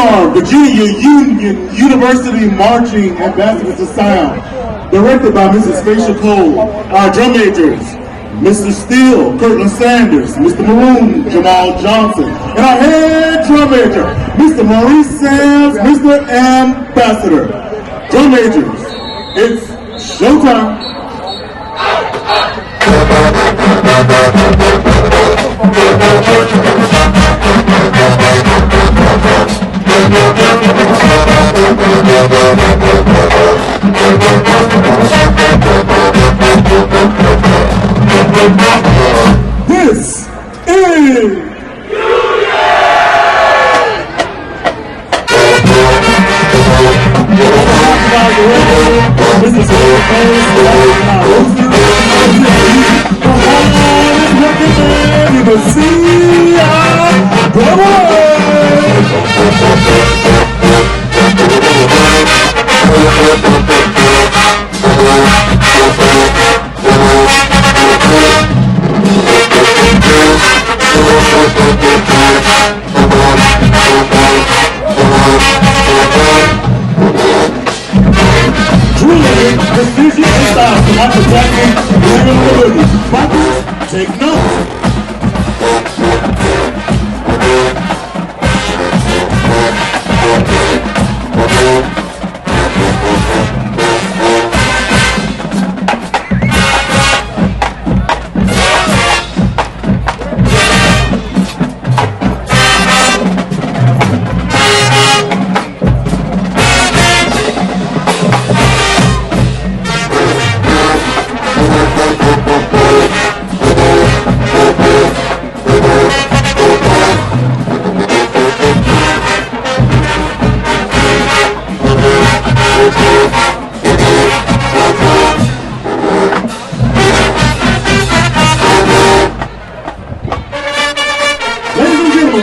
are Virginia Union University Marching Ambassadors of Sound, directed by Mrs. Facia Cole. Our drum majors, Mr. Steele, Kirtland Sanders, Mr. Maroon, Jamal Johnson, and our head drum major, Mr. Maurice Sands, Mr. Ambassador. Drum majors, it's showtime. This is precision and style from Michael Jackson, Michael, take notes.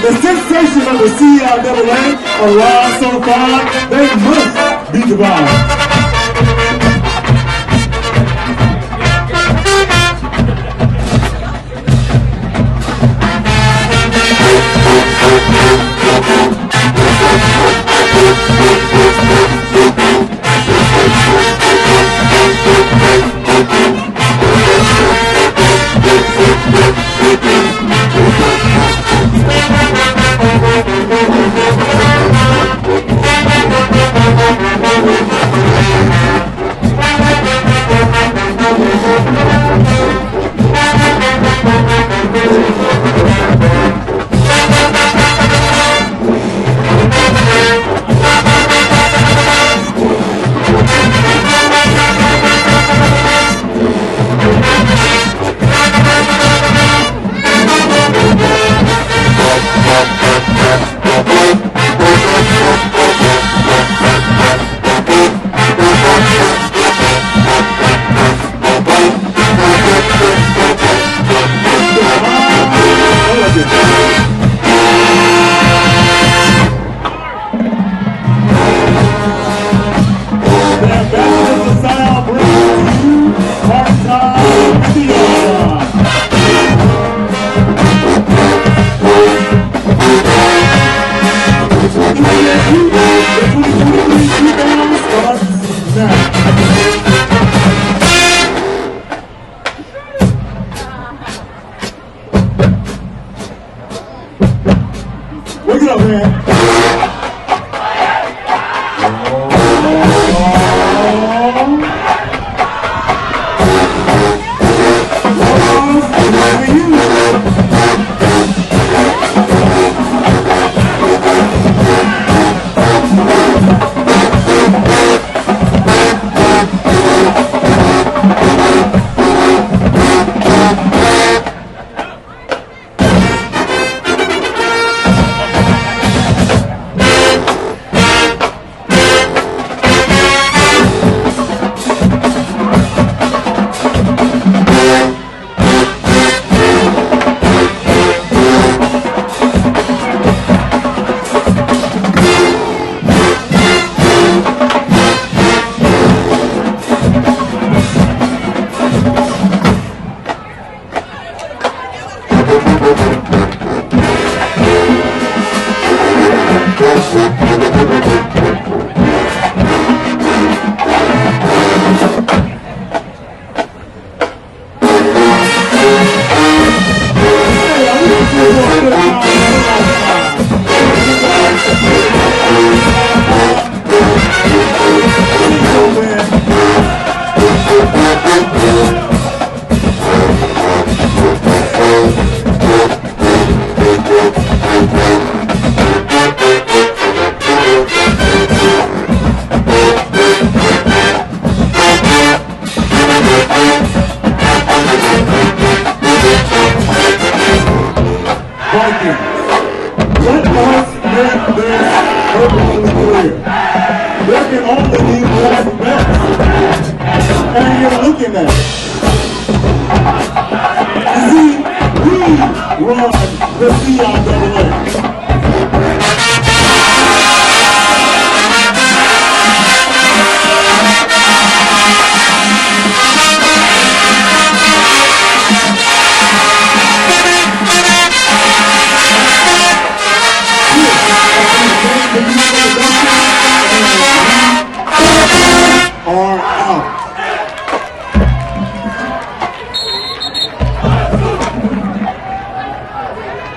The sensation of the CIAA arrived so far, they must be divine. looking at? You see, we run the CIAA. Are out.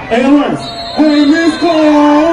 Hey, Lawrence. Hey, Miss Cole.